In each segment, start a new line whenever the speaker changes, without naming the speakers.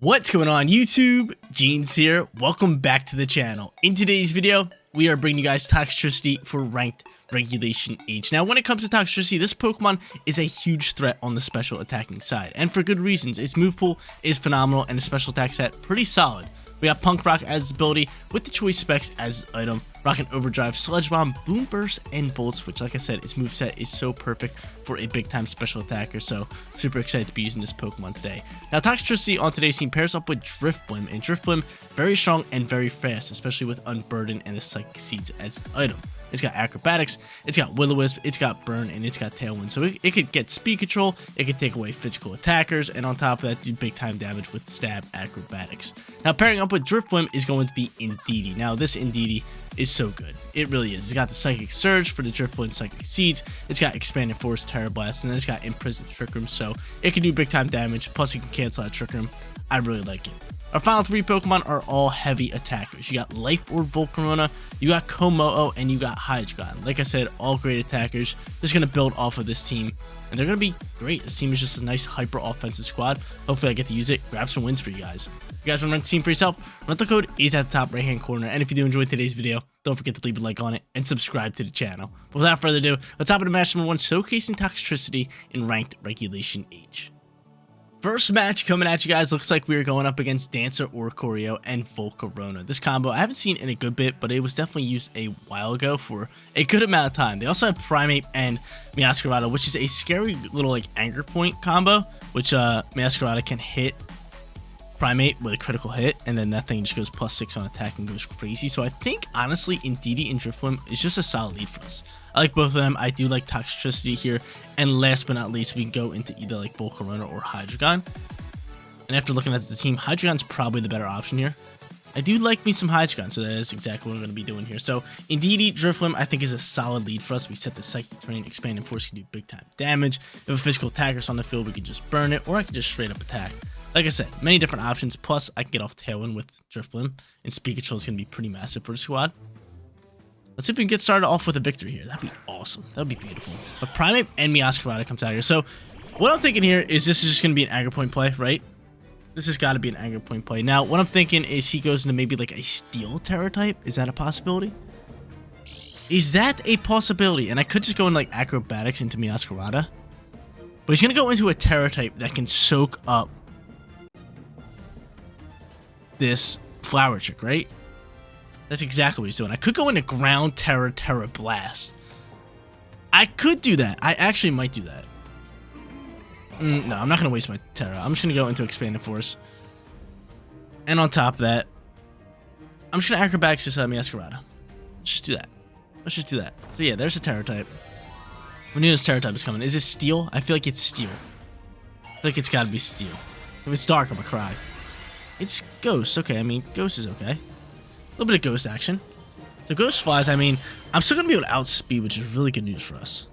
What's going on YouTube? Jeans here. Welcome back to the channel. In today's video, we are bringing you guys Toxtricity for ranked regulation H. Now, when it comes to Toxtricity, this Pokemon is a huge threat on the special attacking side, and for good reasons. Its move pool is phenomenal and its special attack set pretty solid. We got Punk Rock as its ability with the choice specs as its item, Rocket Overdrive, Sludge Bomb, Boom Burst, and Volt Switch. Like I said, its moveset is so perfect for a big time special attacker, so super excited to be using this Pokemon today. Now, Toxtricity on today's team pairs up with Drifblim, and Drifblim very strong and very fast, especially with Unburden and the Psychic Seeds as its item. It's got Acrobatics, it's got Will-O-Wisp, it's got Burn, and it's got Tailwind. So it could get speed control, it could take away physical attackers, and on top of that, do big time damage with Stab Acrobatics. Now, pairing up with Drifblim is going to be Indeedee. Now, this Indeedee is so good. It really is. It's got the Psychic Surge for the Drifblim Psychic Seeds, it's got Expanded Force, Terra Blast, and then it's got Imprisoned Trick Room, so it can do big time damage, plus it can cancel out Trick Room. I really like it. Our final three Pokemon are all heavy attackers. You got Life Orb Volcarona, you got Komodo, and you got Hydreigon. Like I said, all great attackers. Just going to build off of this team, and they're going to be great. This team is just a nice hyper offensive squad. Hopefully I get to use it, grab some wins for you guys. If you guys want to rent the team for yourself, rental code is at the top right hand corner. And if you do enjoy today's video, don't forget to leave a like on it and subscribe to the channel. But without further ado, let's hop into match number 1, showcasing Toxtricity in ranked regulation H. First match coming at you guys, looks like we are going up against Dancer Oricorio and Volcarona. This combo I haven't seen in a good bit, but it was definitely used a while ago for a good amount of time. They also have Primeape and Meowscarada, which is a scary little like Anger Point combo, which Meowscarada can hit Primeape with a critical hit, and then that thing just goes +6 on attack and goes crazy. So I think honestly Indeedee and Drifblim is just a solid lead for us. I like both of them. I do like Toxtricity here, and last but not least, we can go into either like Volcarona or Hydreigon. And after looking at the team, Hydreigon's probably the better option here. I do like me some Hydreigon, so that is exactly what I'm going to be doing here. So Indeedee, Drifblim, I think is a solid lead for us. We set the Psychic Terrain, Expanded Force can do big time damage. If a physical attacker's on the field, we can just burn it, or I can just straight up attack. Like I said, many different options, plus I can get off Tailwind with Drifblim, and speed control is going to be pretty massive for the squad. Let's see if we can get started off with a victory here. That'd be awesome. That'd be beautiful. But Primeape and Meowscarada comes out here. So what I'm thinking here is this is just going to be an Anger Point play, right? This has got to be an Anger Point play. Now, what I'm thinking is he goes into maybe like a Steel Terra type. Is that a possibility? Is that a possibility? And I could just go in like Acrobatics into Meowscarada. But he's going to go into a Terra type that can soak up this Flower Trick, right? That's exactly what he's doing. I could go into Ground Terra Blast. I could do that. I actually might do that. No, I'm not going to waste my Terra. I'm just going to go into Expanded Force. And on top of that, I'm just going to Acrobatics this Meowscarada. Let's just do that. Let's just do that. So yeah, there's a Terra type. We knew this Terra type was coming. Is it Steel? I feel like it's Steel. I feel like it's got to be Steel. If it's Dark, I'm going to cry. It's Ghost. Okay, I mean, Ghost is okay. A little bit of Ghost action. So Ghost flies, I mean, I'm still going to be able to outspeed, which is really good news for us.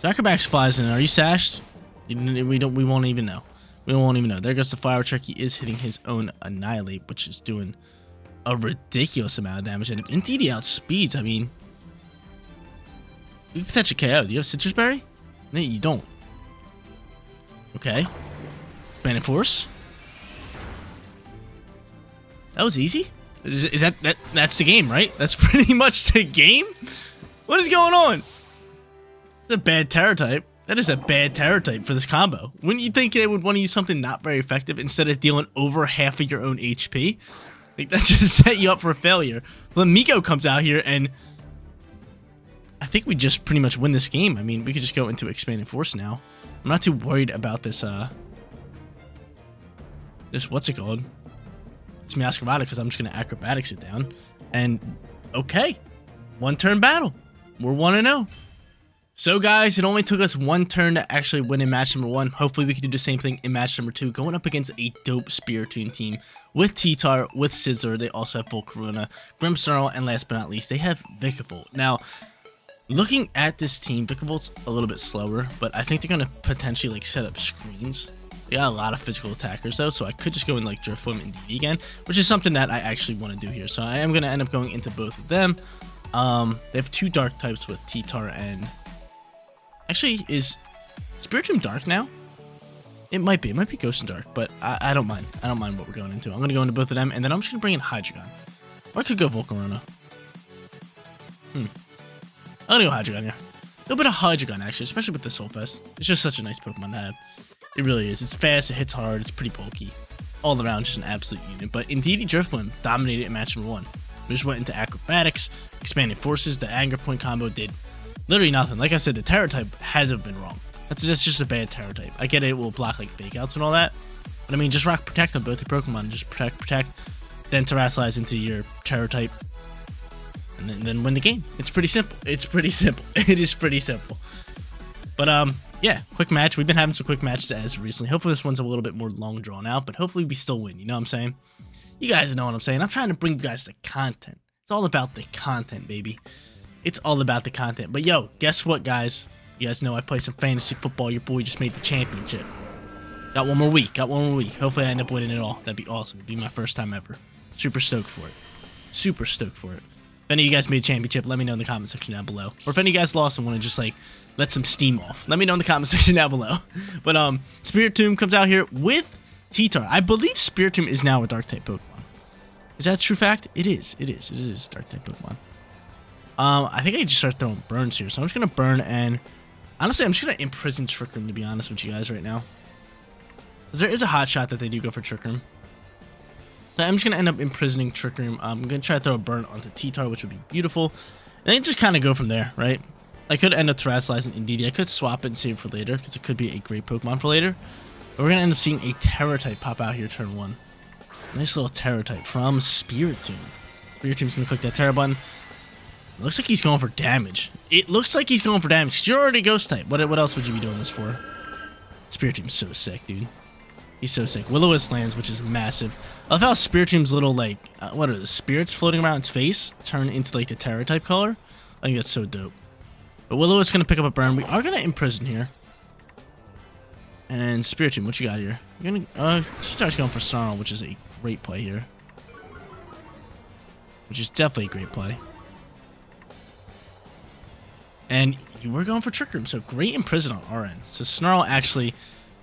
So Acrobatics flies in. Are you sashed? We won't even know. We won't even know. There goes the Flower Trick. He is hitting his own Annihilate, which is doing a ridiculous amount of damage. And if Indeedee outspeeds, I mean, we can potentially KO. Do you have Citrus Berry? No, you don't. Okay. Expanded Force. That was easy. Is that's the game, right? That's pretty much the game? What is going on? It's a bad Terra type. That is a bad Terra type for this combo. Wouldn't you think they would want to use something not very effective instead of dealing over half of your own HP? Like, that just set you up for failure. But Miko comes out here, and I think we just pretty much win this game. I mean, we could just go into Expanded Force now. I'm not too worried about this, what's it called? It's Meowscarada, because I'm just going to Acrobatics it down. And, okay. One turn battle. We're 1-0. So, guys, it only took us one turn to actually win in match number 1. Hopefully, we can do the same thing in match number 2. Going up against a dope Spiritomb team with T-Tar, with Scizor. They also have Volcarona, Grimmsnarl, and last but not least, they have Vikavolt. Now, looking at this team, Vikavolt's a little bit slower, but I think they're going to potentially like set up screens. They got a lot of physical attackers though, so I could just go in like Drifblim and DV again, which is something that I actually want to do here. So I am going to end up going into both of them. They have 2 dark types with T-Tar and... Actually, is Spiritomb dark now? It might be Ghost and Dark, but I don't mind. I don't mind what we're going into. I'm going to go into both of them, and then I'm just going to bring in Hydreigon. Or I could go Volcarona. I'm going to go Hydreigon here. A little bit of Hydreigon, actually, especially with the Solfest. It's just such a nice Pokemon to have. It really is. It's fast, it hits hard, it's pretty bulky. All around, just an absolute unit. But indeed, Drifblim dominated in match number 1. We just went into Acrobatics, Expanded Forces. The Anger Point combo did literally nothing. Like I said, the Terra type had to have been wrong. That's just a bad Terra type. I get it will block like fake outs and all that. But I mean, just Rock Protect on both your Pokemon. Just protect. Then Terrasilize into your Terra type. And then win the game. It's pretty simple. It is pretty simple. But yeah, quick match. We've been having some quick matches as recently. Hopefully this one's a little bit more long drawn out, but hopefully we still win. You know what I'm saying? You guys know what I'm saying. I'm trying to bring you guys the content. It's all about the content, baby. It's all about the content. But yo, guess what, guys? You guys know I play some fantasy football. Your boy just made the championship. Got one more week. Hopefully I end up winning it all. That'd be awesome. It'd be my first time ever. Super stoked for it. If any of you guys made a championship, let me know in the comment section down below. Or if any of you guys lost and want to just like let some steam off, let me know in the comment section down below. But Spiritomb comes out here with T-Tar. I believe Spiritomb is now a Dark type Pokemon. Is that a true fact? It is. It is a Dark type Pokemon. I think I just start throwing burns here, so I'm just gonna burn, and honestly, I'm just gonna imprison Trick Room, to be honest with you guys right now. Because there is a hot shot that they do go for Trick Room. So I'm just gonna end up imprisoning Trick Room. I'm gonna try to throw a burn onto T-Tar, which would be beautiful, and then just kind of go from there, right? I could end up Terrasilizing Indeedee. I could swap it and save it for later, because it could be a great Pokemon for later. But we're gonna end up seeing a Terra type pop out here turn 1. Nice little Terra type from Spiritomb. Spiritomb's gonna click that Terra button. It looks like he's going for damage. You're already Ghost type. What else would you be doing this for? Spiritomb's so sick, dude. He's so sick. Will-O-Wisp lands, which is massive. I love how Spiritomb's little, like, what are the spirits floating around its face turn into, like, the Terra type color? I think that's so dope. But Will-O-Wisp gonna pick up a burn. We are gonna imprison here. And Spiritomb, what you got here? You're gonna, she starts going for Snarl, which is a great play here. Which is definitely a great play. And you were going for Trick Room, so great Imprison on our end. So Snarl actually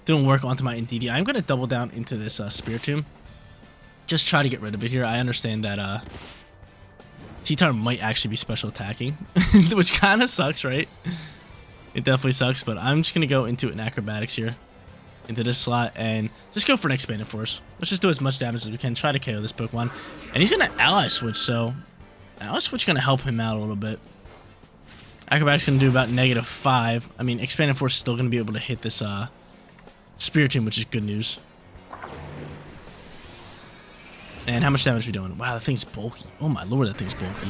doing work onto my Indeedee. I'm going to double down into this Spiritomb. Just try to get rid of it here. I understand that T-Tar might actually be special attacking, which kind of sucks, right? It definitely sucks, but I'm just going to go into an Acrobatics here, into this slot, and just go for an Expanded Force. Let's just do as much damage as we can, try to KO this Pokemon. And he's going to Ally Switch, so Ally Switch going to help him out a little bit. Acrobatics going to do about -5. I mean, Expanded Force is still going to be able to hit this Spiritomb, which is good news. And how much damage are we doing? Wow, that thing's bulky. Oh my lord, that thing's bulky.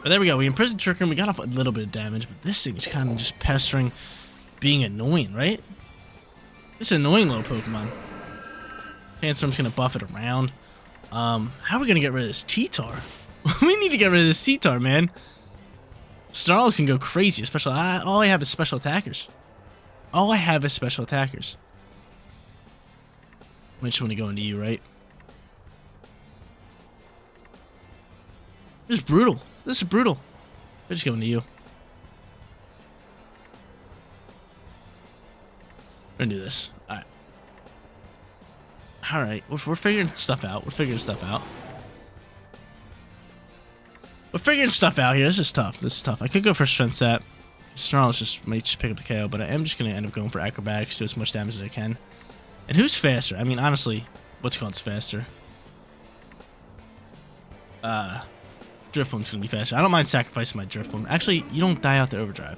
But there we go. We imprisoned Trick Room. We got off a little bit of damage, but this thing is kind of just pestering, being annoying, right? It's an annoying little Pokemon. Sandstorm's going to buff it around. How are we going to get rid of this T-Tar? We need to get rid of this T-Tar, man. Snarl can go crazy, especially all I have is special attackers. I just want to go into you, right? This is brutal. I just go into you. We're gonna do this. Alright. We're figuring stuff out. We're figuring stuff out here. This is tough. I could go for Strength Sap. Snarl might just pick up the KO, but I am just going to end up going for Acrobatics, do as much damage as I can. And who's faster? I mean, honestly, what's called faster? Drifbloom's going to be faster. I don't mind sacrificing my Drifbloom. Actually, you don't die out to Overdrive.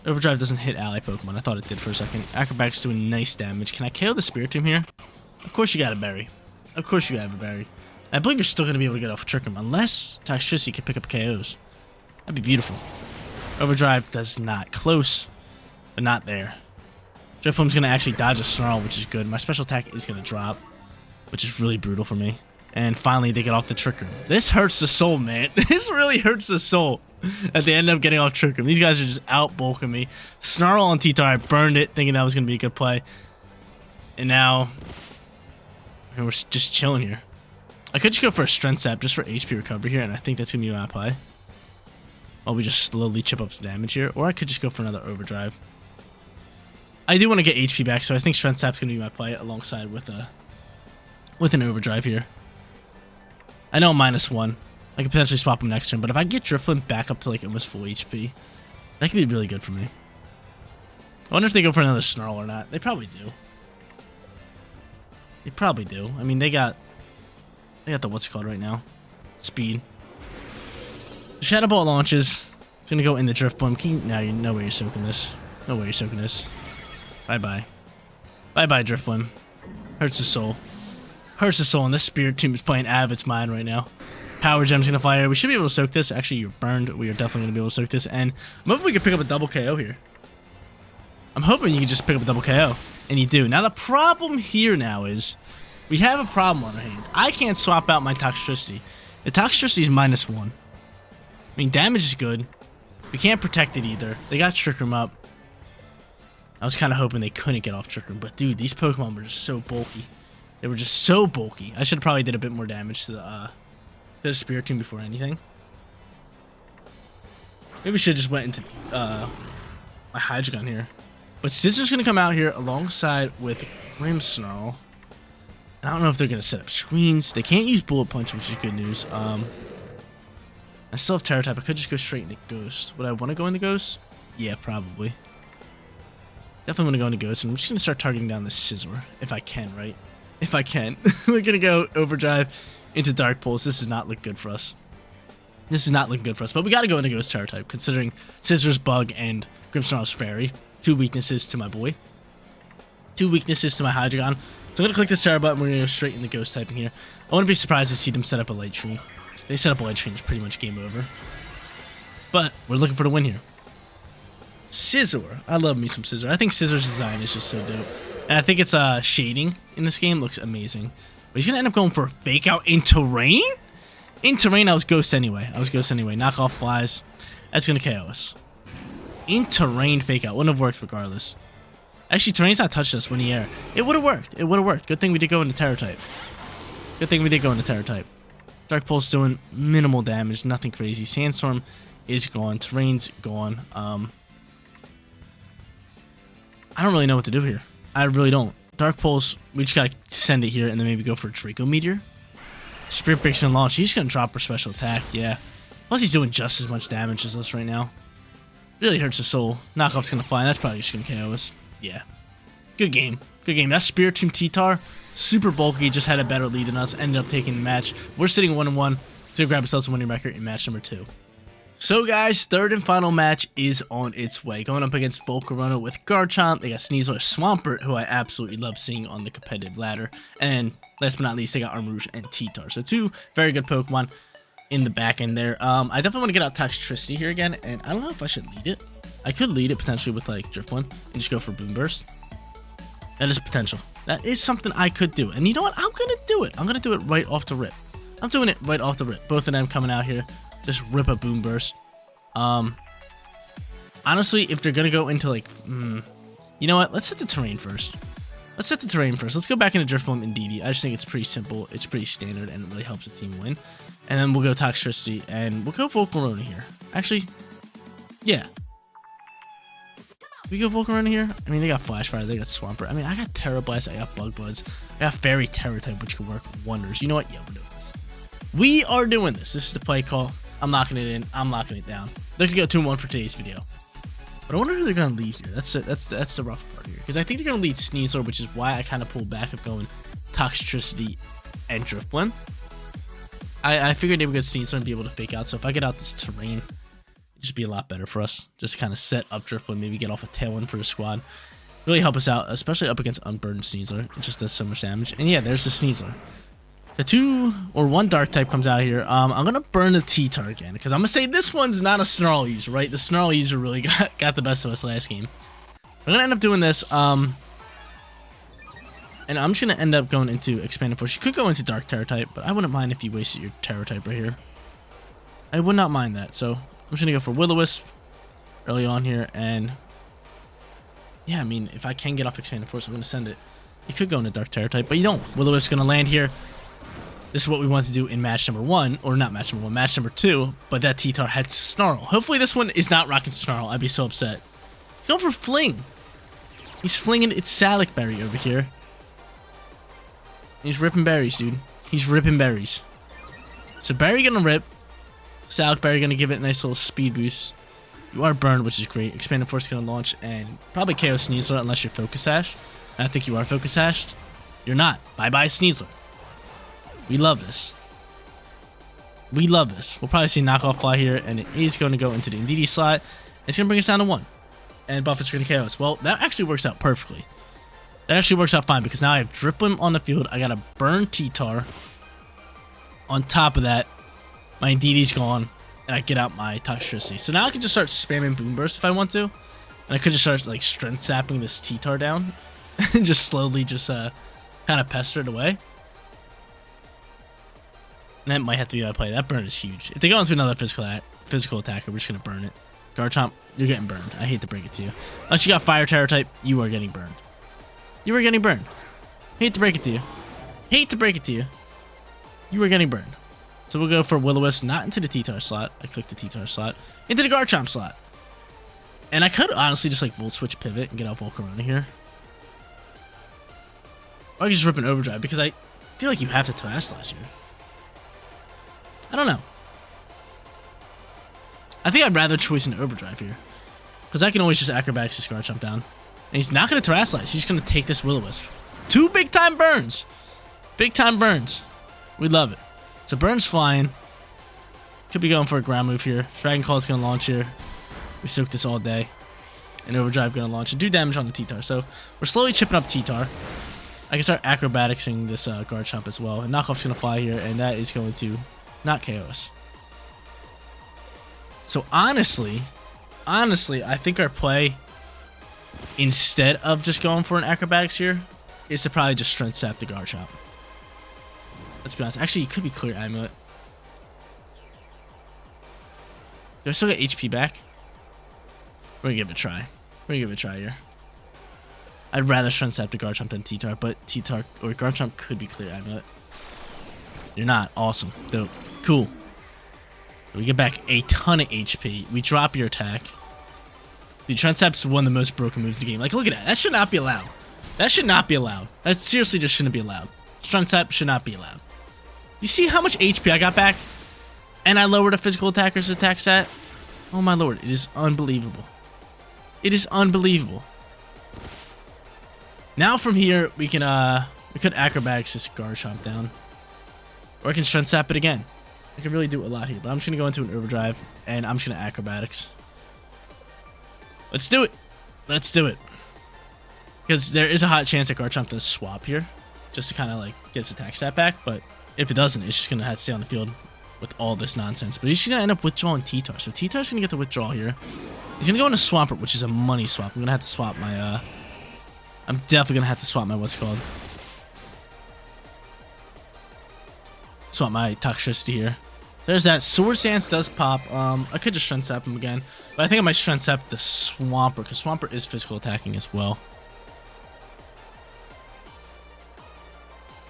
Overdrive doesn't hit ally Pokemon. I thought it did for a second. Acrobatics doing nice damage. Can I KO the Spiritomb here? Of course you got a berry. I believe you're still going to be able to get off Trick Room, unless Toxtricity can pick up KOs. That'd be beautiful. Overdrive does not. Close, but not there. Drifbloom's going to actually dodge a Snarl, which is good. My special attack is going to drop, which is really brutal for me. And finally, they get off the Trick Room. This hurts the soul, man. This really hurts the soul that they end up getting off Trick Room. These guys are just out-bulking me. Snarl on T-Tar, I burned it, thinking that was going to be a good play. And now, we're just chilling here. I could just go for a Strength Sap just for HP recovery here, and I think that's going to be my play. While we just slowly chip up some damage here. Or I could just go for another Overdrive. I do want to get HP back, so I think Strength Sap's going to be my play alongside with an Overdrive here. I know I'm -1. I could potentially swap him next turn, but if I get Drifblim back up to like almost full HP, that could be really good for me. I wonder if they go for another Snarl or not. They probably do. They probably do. I mean, they got the what's it called right now? Speed. The Shadow Ball launches. It's gonna go in the Drifblim. Now you know where you're soaking this. No way you're soaking this. Bye-bye. Bye-bye, Drifblim. Hurts the soul. Hurts the soul, and this Spirit Tomb is playing out of its mind right now. Power Gem's gonna fire. We should be able to soak this. Actually, you're burned. We are definitely gonna be able to soak this. And I'm hoping we can pick up a double KO here. I'm hoping you can just pick up a double KO. And you do. Now, the problem here now is we have a problem on our hands. I can't swap out my Toxtricity. The Toxtricity is -1. I mean, damage is good. We can't protect it either. They got Trick Room up. I was kind of hoping they couldn't get off Trick Room. But, dude, these Pokemon were just so bulky. They were just so bulky. I should have probably did a bit more damage to the Spirit Tomb before anything. Maybe we should have just went into my Hydreigon here. But Scissor's going to come out here alongside with Grimmsnarl. And I don't know if they're going to set up screens. They can't use Bullet Punch, which is good news. I still have Terra type. I could just go straight into Ghost. Would I want to go into Ghost? Yeah, probably. Definitely want to go into Ghost. And I'm just going to start targeting down the Scizor. If I can, right? If I can. We're going to go Overdrive into Dark Pulse. This does not look good for us. This is not looking good for us. But we got to go into Ghost Terra type, considering Scissor's Bug and Grimmsnarl's Fairy. 2 weaknesses to my boy. 2 weaknesses to my Hydreigon. So I'm going to click this Terra button. We're going to go straight into Ghost typing here. I wouldn't be surprised to see them set up a Light Tree. If they set up a Light Tree, it's pretty much game over. But we're looking for the win here. Scizor. I love me some Scizor. I think Scissor's design is just so dope. And I think it's shading in this game looks amazing. But he's going to end up going for a Fake Out in Terrain? In Terrain, I was Ghost anyway. Knock off Flies. That's going to KO us. In Terrain Fake Out. Wouldn't have worked regardless. Actually, Terrain's not touched us when he air. It would have worked. It would have worked. Good thing we did go into Terra type. Dark Pulse doing minimal damage. Nothing crazy. Sandstorm is gone. Terrain's gone. I don't really know what to do here. I really don't. Dark Pulse, we just gotta send it here and then maybe go for a Draco Meteor. Spirit Break's gonna launch. He's gonna drop her special attack. Yeah. Plus, he's doing just as much damage as us right now. Really hurts the soul. Knockoff's gonna fly. That's probably just gonna KO us. Yeah. Good game. Good game. That Spirit Tomb T-Tar, super bulky, just had a better lead than us. Ended up taking the match. We're sitting 1-1. So grab ourselves a winning record in match number 2. So guys, third and final match is on its way. Going up against Volcarona with Garchomp. They got Sneasel or Swampert, who I absolutely love seeing on the competitive ladder. And last but not least, they got Armarouge and T-Tar. So 2 very good Pokemon in the back end there. I definitely want to get out Toxtricity here again, and I don't know if I should lead it. I could lead it potentially with like Drifblim and just go for Boom Burst. That is potential. That is something I could do. And you know what? I'm going to do it. I'm going to do it right off the rip. I'm doing it right off the rip. Both of them coming out here. Just rip a Boom Burst. Honestly, if they're going to go into like... you know what? Let's set the terrain first. Let's go back into Drifblim and DD. I just think it's pretty simple. It's pretty standard and it really helps the team win. And then we'll go Toxtricity and we'll go Volcarona here. Actually, yeah. We go Volcarona here? I mean, they got Flash Fire, they got Swampert. I mean, I got Terra Blast, I got Bug Buzz, I got Fairy Terra type, which can work wonders. You know what? Yeah, we're doing this. We are doing this. This is the play call. I'm locking it in. I'm locking it down. They're gonna go 2-1 for today's video. But I wonder who they're gonna lead here. That's the rough part here, because I think they're gonna lead Sneasel, which is why I kind of pulled back of going Toxtricity and Drifblim. I figured they would get Sneasel and be able to Fake Out. So if I get out this terrain, just be a lot better for us. Just kind of set up Drifblim, maybe get off a Tailwind for the squad. Really help us out, especially up against Unburdened Sneasler. It just does so much damage. And yeah, there's the Sneasler. The 2 or 1 Dark type comes out here. I'm going to burn the T-Tar again, because I'm going to say this one's not a Snarl user, right? The Snarl user really got the best of us last game. I'm going to end up doing this. And I'm just going to end up going into Expanded Force. You could go into Dark Terra type, but I wouldn't mind if you wasted your Terra type right here. I would not mind that, so... I'm just going to go for Will-O-Wisp early on here, and yeah, I mean, if I can get off Expanded Force, I'm going to send it. You could go into Dark Terra type, but you don't. Will-O-Wisp is going to land here. This is what we want to do in match number 1, or not match number 1, match number 2, but that T-Tar had Snarl. Hopefully this one is not rocking Snarl. I'd be so upset. He's going for Fling. He's flinging its Salic Berry over here. He's ripping berries, dude. He's ripping berries. So Berry gonna rip. Salic Berry gonna give it a nice little speed boost. You are burned, which is great. Expanded Force gonna launch and probably KO Sneasler unless you're Focus Sash. I think you are Focus Sashed. You're not. Bye-bye Sneasler. We love this. We love this. We'll probably see Knockoff Fly here, and it is going to go into the Indeedee slot. It's going to bring us down to 1. And Buffett's going to KO us. Well, that actually works out perfectly. That actually works out fine because now I have Driplim on the field. I got a Burn T-Tar. On top of that, my Indeedee's gone, and I get out my Toxtricity. So now I can just start spamming Boom Burst if I want to. And I could just start like Strength Sapping this T-Tar down. And just slowly just kind of pester it away. And that might have to be my play. That burn is huge. If they go into another physical attacker, we're just going to burn it. Garchomp, you're getting burned. I hate to break it to you. Unless you got Fire Terror type, you are getting burned. You are getting burned. Hate to break it to you. Hate to break it to you. You are getting burned. So we'll go for Will-O-Wisp, not into the T-Tar slot. I clicked the T-Tar slot. Into the Garchomp slot. And I could honestly just like Volt Switch Pivot and get out Volcarona here. Or I could just rip an Overdrive because I feel like you have to Terastallize here. I don't know. I think I'd rather choice an Overdrive here. Because I can always just Acrobatics this Garchomp down. And he's not going to Terastallize. He's just going to take this Will-O-Wisp. 2 big-time burns. Big-time burns. We love it. So Burn's flying. Could be going for a ground move here. Dragon Claw is going to launch here. We soak this all day. And Overdrive going to launch and do damage on the T-Tar. So we're slowly chipping up T-Tar. I can start Acrobaticsing this Garchomp as well. And Knockoff's going to fly here. And that is going to not KO us. So honestly, I think our play, instead of just going for an Acrobatics here, is to probably just Strength Sap the Garchomp. Let's be honest. Actually, it could be Clear Amulet. Do I still get HP back? We're gonna give it a try. We're gonna give it a try here. I'd rather Strength Sap the Garchomp than T-Tar, but T-Tar or Garchomp could be Clear Amulet. You're not. Awesome. Dope. Cool. We get back a ton of HP. We drop your attack. Dude, Strength Sap's one of the most broken moves in the game. Like, look at that. That should not be allowed. That should not be allowed. That seriously just shouldn't be allowed. Strength Sap should not be allowed. You see how much HP I got back? And I lowered a physical attacker's attack stat? Oh my lord, it is unbelievable. It is unbelievable. Now from here, we could Acrobatics this Garchomp down. Or I can Strength Sap it again. I can really do a lot here, but I'm just going to go into an Overdrive, and I'm just going to Acrobatics. Let's do it. Let's do it. Because there is a hot chance that Garchomp does swap here, just to kind of like get its attack stat back, but if it doesn't, it's just going to have to stay on the field with all this nonsense. But he's just going to end up withdrawing T-Tar, so T-Tar's going to get the withdrawal here. He's going to go into Swampert, which is a money swap. I'm going to have to swap my, I'm definitely going to have to swap my, what's it called? Swap my Toxtricity here. There's that. Swords Dance does pop. I could just Strength Sap him again, but I think I might Strength Sap the Swampert, because Swampert is physical attacking as well.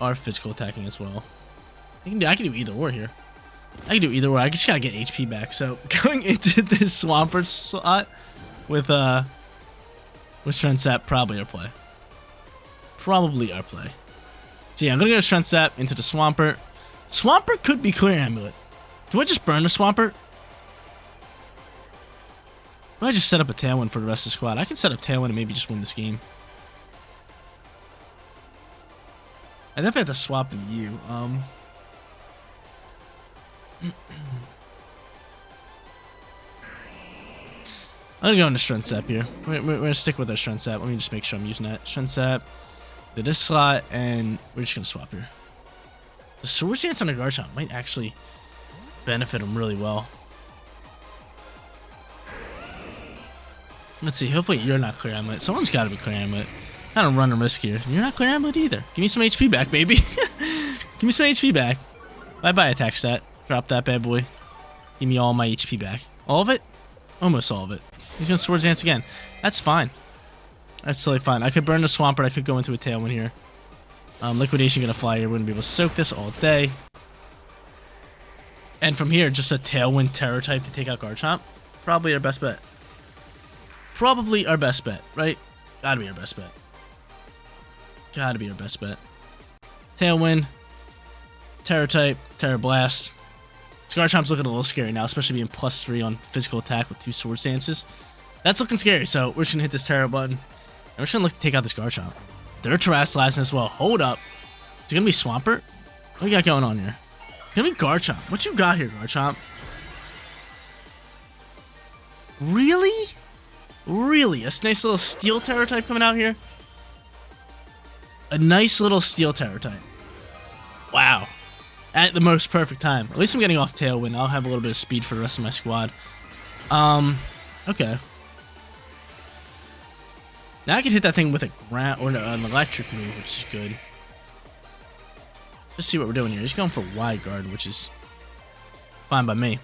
Or physical attacking as well. I can do either or here. I can do either or. I just gotta get HP back. So going into this Swampert slot with Strength Sap, probably our play. Probably our play. So yeah, I'm gonna go Strength Sap into the Swampert. Swampert could be Clear Amulet. Do I just burn the Swampert? Do I just set up a Tailwind for the rest of the squad? I can set up Tailwind and maybe just win this game. I definitely have to swap into you. I'm gonna go into Strength Sap here. We're gonna stick with our Strength Sap. Let me just make sure I'm using that. Strength Sap to this slot, and we're just gonna swap here. The Swords Dance on the Garchomp might actually benefit him really well. Let's see. Hopefully you're not Clear Amulet. Someone's got to be Clear Amulet. I don't run a risk here. You're not Clear Amulet either. Give me some HP back, baby. Give me some HP back. Bye-bye attack stat. Drop that bad boy. Give me all my HP back. All of it? Almost all of it. He's going to Swords Dance again. That's fine. That's totally fine. I could burn the Swampert. I could go into a Tailwind here. Liquidation going to fly here. We're going to be able to soak this all day. And from here, just a Tailwind Terror type to take out Garchomp. Probably our best bet. Probably our best bet, right? Gotta be our best bet. Gotta be our best bet. Tailwind. Terra type. Terra Blast. Scarchomp's looking a little scary now, especially being +3 on physical attack with 2 Sword Stances. That's looking scary, so we're just gonna hit this Terra button. And we're just gonna look to take out this Garchomp. They're Terrasalizing as well. Hold up. Is it gonna be Swampert? What do you got going on here? It's gonna be Garchomp. What you got here, Garchomp? Really? Really? A nice little Steel Terra type coming out here? A nice little Steel Terra type. Wow. At the most perfect time. At least I'm getting off Tailwind. I'll have a little bit of speed for the rest of my squad. Okay. Now I can hit that thing with a ground or an electric move, which is good. Just see what we're doing here. He's going for Wide Guard, which is fine by me.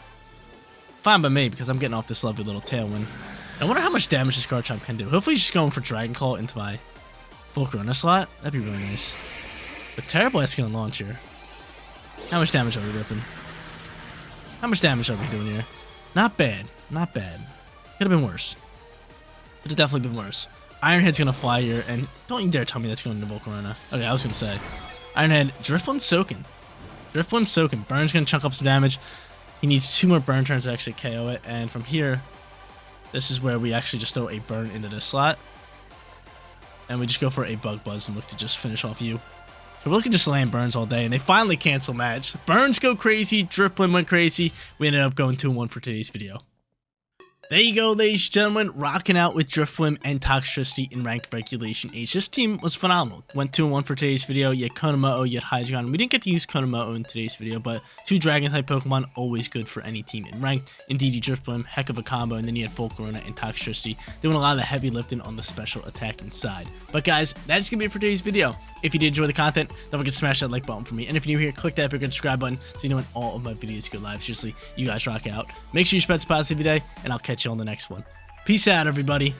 Fine by me, because I'm getting off this lovely little Tailwind. I wonder how much damage this Garchomp can do. Hopefully he's just going for Dragon Claw into my Volcarona slot. That'd be really nice. But Terra Blast's gonna launch here. How much damage are we ripping? How much damage are we doing here? Not bad. Not bad. Could have been worse. Could have definitely been worse. Ironhead's gonna fly here, and don't you dare tell me that's going into Volcarona. Okay, I was gonna say. Ironhead, Drifblim Soaking. Drifblim Soaking. Burn's gonna chunk up some damage. He needs 2 more Burn turns to actually KO it, and from here, this is where we actually just throw a Burn into this slot. And we just go for a Bug Buzz and look to just finish off you. So we're looking to just land Burns all day, and they finally cancel match. Burns go crazy, Drifblim went crazy. We ended up going 2-1 for today's video. There you go, ladies and gentlemen, rocking out with Drifblim and Toxtricity in Ranked Regulation H. This team was phenomenal. Went 2-1 for today's video. You had Konomo, you had Hydreigon. We didn't get to use Konomo in today's video, but 2 Dragon-type Pokemon, always good for any team in Ranked. Indeed, Drifblim, heck of a combo, and then you had Volcarona and Toxtricity doing a lot of the heavy lifting on the special attacking side. But guys, that's going to be it for today's video. If you did enjoy the content, don't forget to smash that like button for me. And if you're new here, click that big subscribe button so you know when all of my videos go live. Seriously, you guys rock out. Make sure you spread some positivity today, and I'll catch you on the next one. Peace out, everybody.